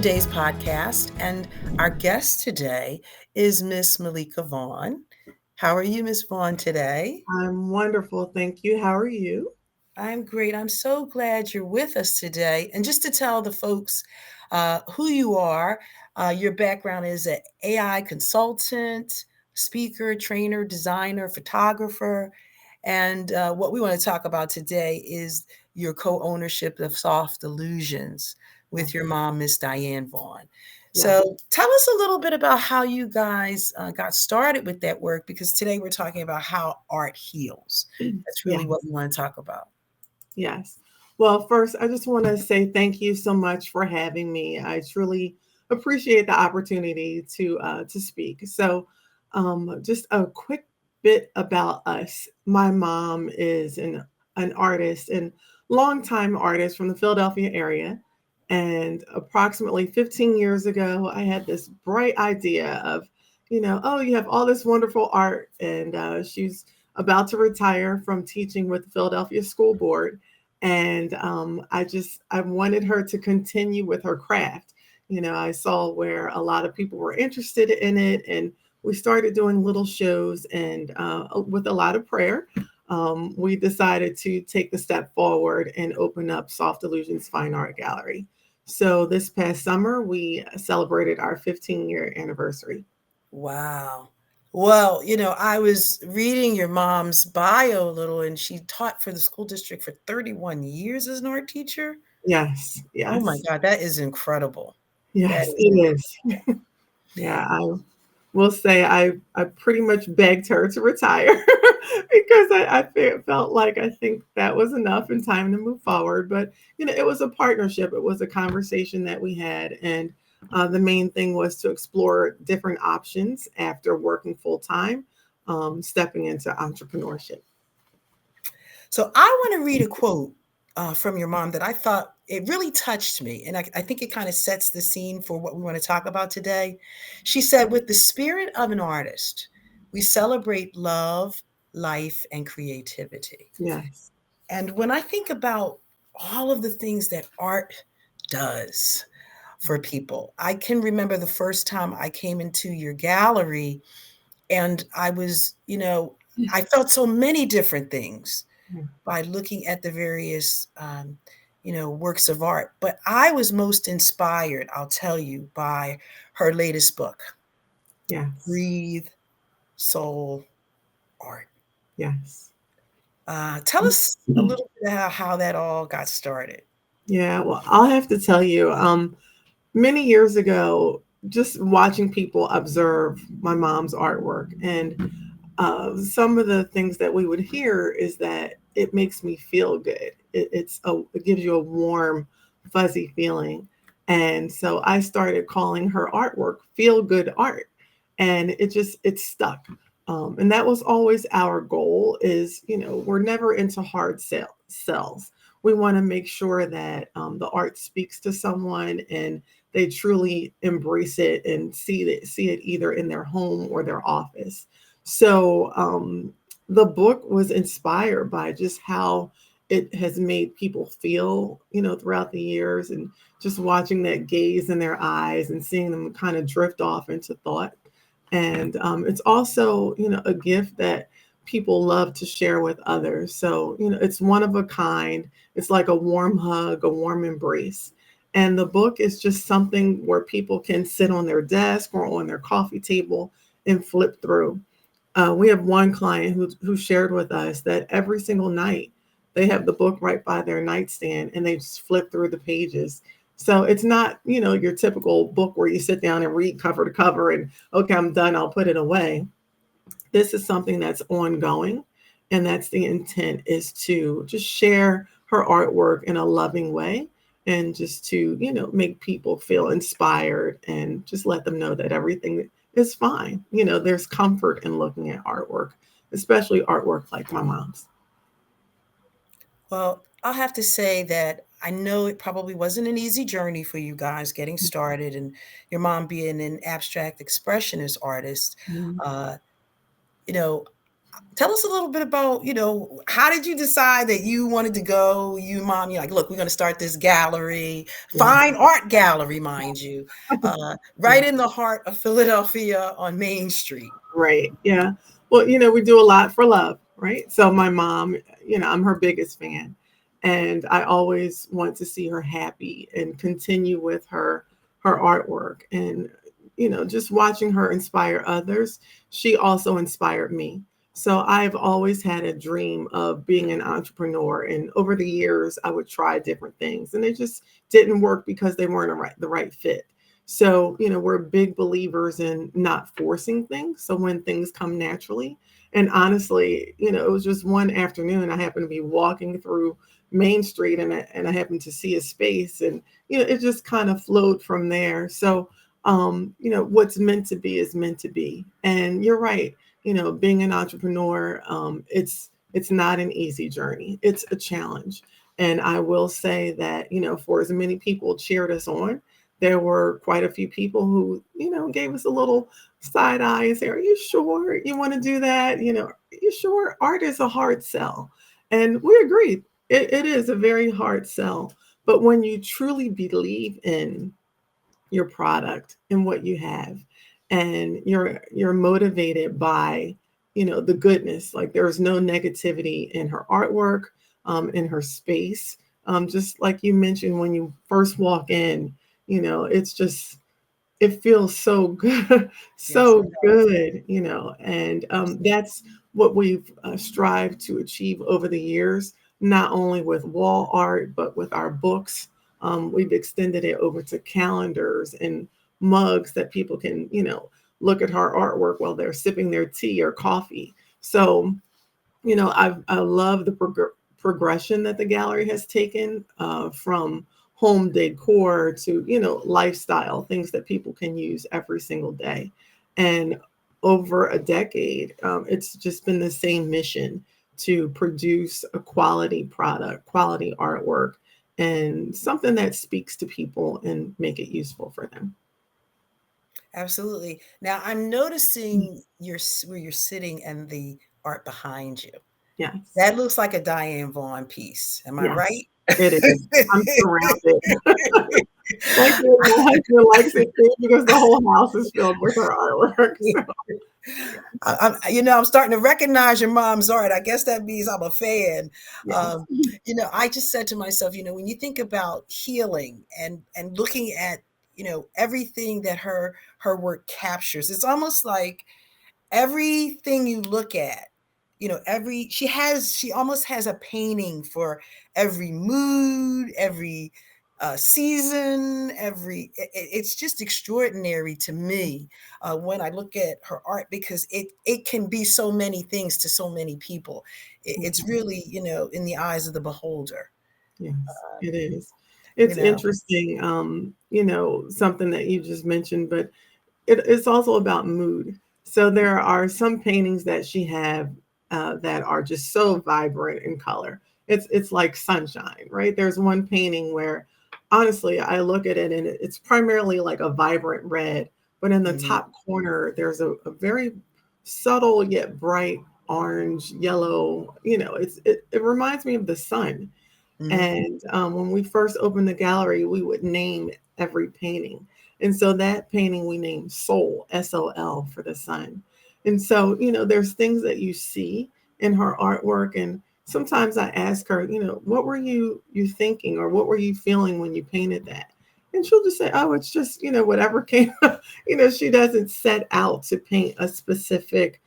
today's podcast, and our guest today is Miss Malika Vaughn. How are you, Miss Vaughn, today? I'm wonderful. Thank you. How are you? I'm great. I'm so glad you're with us today. And just to tell the folks who you are, your background is an AI consultant, speaker, trainer, designer, photographer. And what we want to talk about today is your co ownership of Soft Illusions Yeah. with your mom, Miss Diane Vaughn. Yeah. So tell us a little bit about how you guys got started with that work, because today we're talking about how art heals. That's really what Yes. we want to talk about. Yes. Well, first, I just want to say thank you so much for having me. I truly appreciate the opportunity to speak. So, just a quick bit about us. My mom is an artist and longtime artist from the Philadelphia area. And approximately 15 years ago, I had this bright idea of, oh, you have all this wonderful art, and she's about to retire from teaching with the Philadelphia School Board, and I wanted her to continue with her craft. I saw where a lot of people were interested in it, and we started doing little shows, and with a lot of prayer, we decided to take the step forward and open up Soft Illusions Fine Art Gallery. So this past summer, we celebrated our 15-year anniversary. Wow. Well, I was reading your mom's bio a little, and she taught for the school district for 31 years as an art teacher. Yes, Oh my yes, God, that is incredible. That yes, is it incredible. is. Yeah, I will say I pretty much begged her to retire because felt like I think that was enough and time to move forward. But it was a partnership. It was a conversation that we had, and the main thing was to explore different options after working full time, stepping into entrepreneurship. So I want to read a quote from your mom that I thought it really touched me. And I think it kind of sets the scene for what we want to talk about today. She said, "With the spirit of an artist, we celebrate love, life, and creativity." Yes. And when I think about all of the things that art does for people, I can remember the first time I came into your gallery, and I felt so many different things by looking at the various works of art. But I was most inspired, I'll tell you, by her latest book, Yes. Breathe, Soul, Art. Yes. Tell us a little bit about how that all got started. Yeah, well, I'll have to tell you, many years ago, just watching people observe my mom's artwork, and some of the things that we would hear is that it makes me feel good. It gives you a warm, fuzzy feeling, and so I started calling her artwork "feel good art," and it stuck. And that was always our goal. Is we're never into hard sells. We want to make sure that the art speaks to someone and they truly embrace it and see it either in their home or their office. So the book was inspired by just how it has made people feel, throughout the years, and just watching that gaze in their eyes and seeing them kind of drift off into thought. And it's also, a gift that people love to share with others. So, it's one of a kind. It's like a warm hug, a warm embrace. And the book is just something where people can sit on their desk or on their coffee table and flip through. We have one client who shared with us that every single night they have the book right by their nightstand and they just flip through the pages. So it's not, your typical book where you sit down and read cover to cover and okay, I'm done, I'll put it away. This is something that's ongoing, and that's the intent, is to just share her artwork in a loving way, and just to make people feel inspired and just let them know that everything is fine. There's comfort in looking at artwork, especially artwork like my mom's. Well, I'll have to say that I know it probably wasn't an easy journey for you guys getting started, and your mom being an abstract expressionist artist. Mhm. Uh, you know, Tell us a little bit about, how did you decide that you wanted to go, you mom, you're like, look, we're going to start this gallery, Yeah. fine art gallery, mind you, right Yeah. in the heart of Philadelphia on Main Street. Right. Yeah. Well, we do a lot for love, right? So my mom, I'm her biggest fan. And I always want to see her happy and continue with her artwork. And, just watching her inspire others, she also inspired me. So I've always had a dream of being an entrepreneur. And over the years, I would try different things. And they just didn't work because they weren't the right fit. So, we're big believers in not forcing things. So when things come naturally, and honestly, it was just one afternoon I happened to be walking through Main Street and I happened to see a space and, it just kind of flowed from there. So, what's meant to be is meant to be. And you're right, being an entrepreneur, it's not an easy journey. It's a challenge. And I will say that, for as many people cheered us on, there were quite a few people who, gave us a little side eye and say, "Are you sure you want to do that? Are you sure?" Art is a hard sell. And we agreed. It is a very hard sell. But when you truly believe in your product and what you have, and you're motivated by, the goodness, like there's no negativity in her artwork, in her space. Just like you mentioned, when you first walk in, it's just, it feels so good, Yes, so it does. good, and that's what we've strived to achieve over the years, not only with wall art, but with our books. We've extended it over to calendars and mugs that people can, look at our artwork while they're sipping their tea or coffee. So, I love the progression that the gallery has taken, from home decor to, lifestyle things that people can use every single day. And over a decade, it's just been the same mission to produce a quality product, quality artwork, and something that speaks to people and make it useful for them. Absolutely. Now I'm noticing where you're sitting and the art behind you. Yes, That looks like a Diane Vaughn piece. Am I yes, right? it is. I'm surrounded. Thankfully, my husband likes it too because the whole house is filled with her artwork. So, I'm starting to recognize your mom's art. I guess that means I'm a fan. yes. Um, I just said to myself, when you think about healing and looking at, everything that her work captures, it's almost like everything you look at, she almost has a painting for every mood, every season, it's just extraordinary to me when I look at her art, because it can be so many things to so many people. It's Mhm. really, in the eyes of the beholder. Yes, it is. you It's know interesting, something that you just mentioned, but it's also about mood. So there are some paintings that she have, that are just so vibrant in color. It's like sunshine, right? There's one painting where, honestly, I look at it and it's primarily like a vibrant red, but in the Mhm. top corner there's a very subtle yet bright orange, yellow. It reminds me of the sun. Mhm. And when we first opened the gallery, we would name every painting. And so that painting we named Soul, SOL, for the sun. And so, there's things that you see in her artwork. And sometimes I ask her, what were you thinking, or what were you feeling when you painted that? And she'll just say, oh, it's just, whatever came. She doesn't set out to paint a specific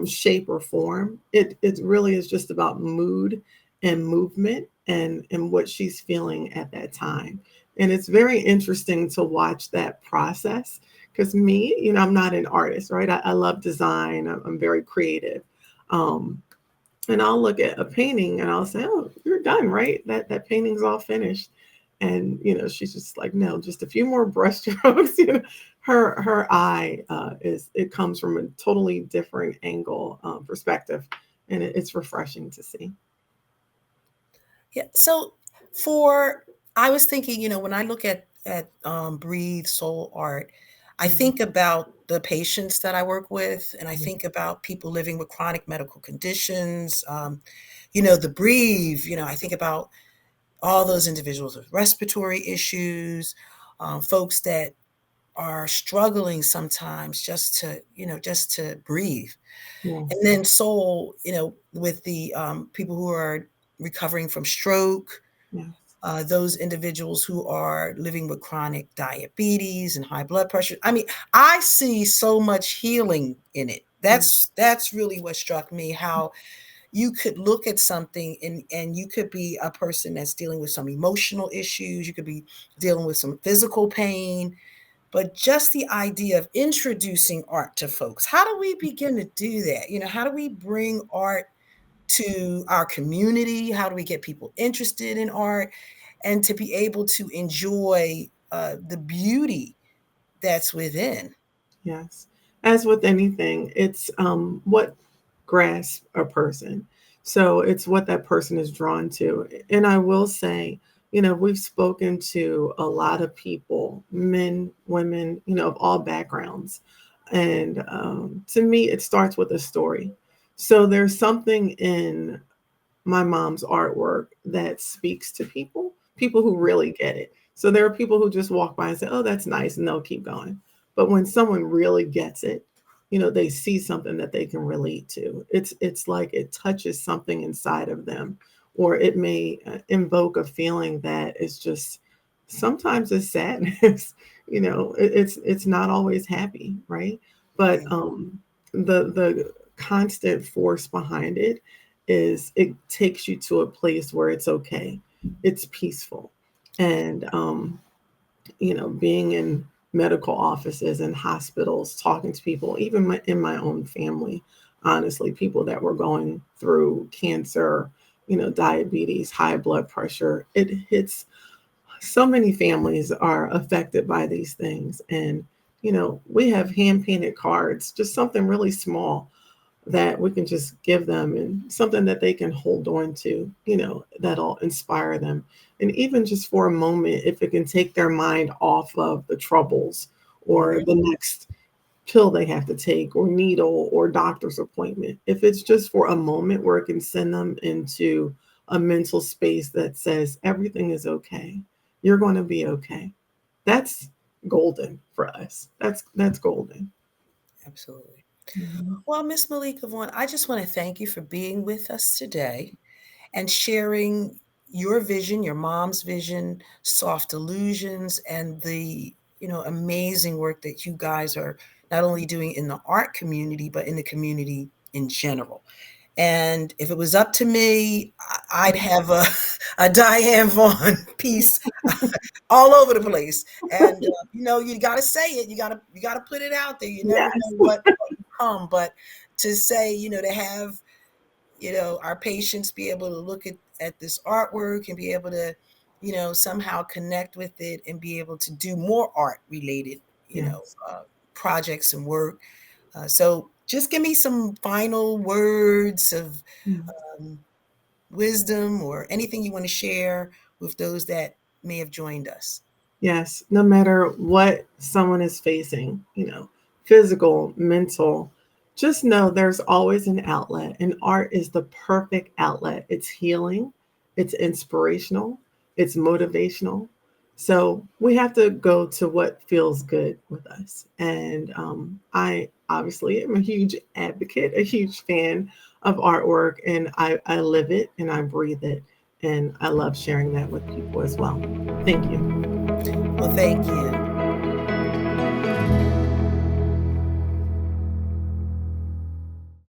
shape or form. It really is just about mood and movement and what she's feeling at that time. And it's very interesting to watch that process, because me, I'm not an artist, right? I love design. I'm very creative. Um, and I'll look at a painting and I'll say, "Oh, you're done, right? That painting's all finished." And she's just like, "No, just a few more brushstrokes." Her eye, is it comes from a totally different angle, perspective, and it's refreshing to see. Yeah. So for I was thinking, when I look at Breathe Soul Art, I think about the patients that I work with, and I think about people living with chronic medical conditions, the bereaved, I think about all those individuals with respiratory issues, folks that are struggling sometimes just to breathe. And Yes. then soul, with the people who are recovering from stroke, Yes. those individuals who are living with chronic diabetes and high blood pressure. I mean, I see so much healing in it. Yes. That's really what struck me, how you could look at something and you could be a person that's dealing with some emotional issues, you could be dealing with some physical pain, but just the idea of introducing art to folks. How do we begin to do that? How do we bring art to our community? How do we get people interested in art and to be able to enjoy the beauty that's within? Yes. As with anything, it's what grasps a person. So it's what that person is drawn to. And I will say, we've spoken to a lot of people, men, women, of all backgrounds. And to me, it starts with a story. So there's something in my mom's artwork that speaks to people who really get it. So there are people who just walk by and say, "Oh, that's nice," and they'll keep going. But when someone really gets it, they see something that they can relate to. It's like it touches something inside of them, or it may invoke a feeling that is just sometimes it's sadness. It's not always happy, right? But Right. the constant force behind it is it takes you to a place where it's okay, it's peaceful. And being in medical offices and hospitals, talking to people, even in my own family, honestly, people that were going through cancer, diabetes, high blood pressure, it hits. So many families are affected by these things. And we have hand painted cards, just something really small that we can just give them, and something that they can hold on to, that'll inspire them. And even just for a moment, if it can take their mind off of the troubles or Mhm. the next pill they have to take or needle or doctor's appointment, if it's just for a moment where it can send them into a mental space that says everything is okay, you're going to be okay, that's golden for us. That's golden. Absolutely. Mhm. Well, Miss Malika Vaughn, I just want to thank you for being with us today and sharing your vision, your mom's vision, soft illusions, and the amazing work that you guys are not only doing in the art community, but in the community in general. And if it was up to me, I'd have a Diane Vaughn piece all over the place. And you got to say it. You got to put it out there. You never know Yes. what will come. But to say, to have our patients be able to look at this artwork and be able to somehow connect with it and be able to do more art related Yes. projects and work. So just give me some final words of Mm. um, wisdom or anything you want to share with those that may have joined us. Yes, no matter what someone is facing, physical, mental, just know there's always an outlet, and art is the perfect outlet. It's healing, it's inspirational, it's motivational. So we have to go to what feels good with us. And I obviously am a huge advocate, a huge fan of artwork, and I live it and I breathe it. And I love sharing that with people as well. Thank you. Well, thank you.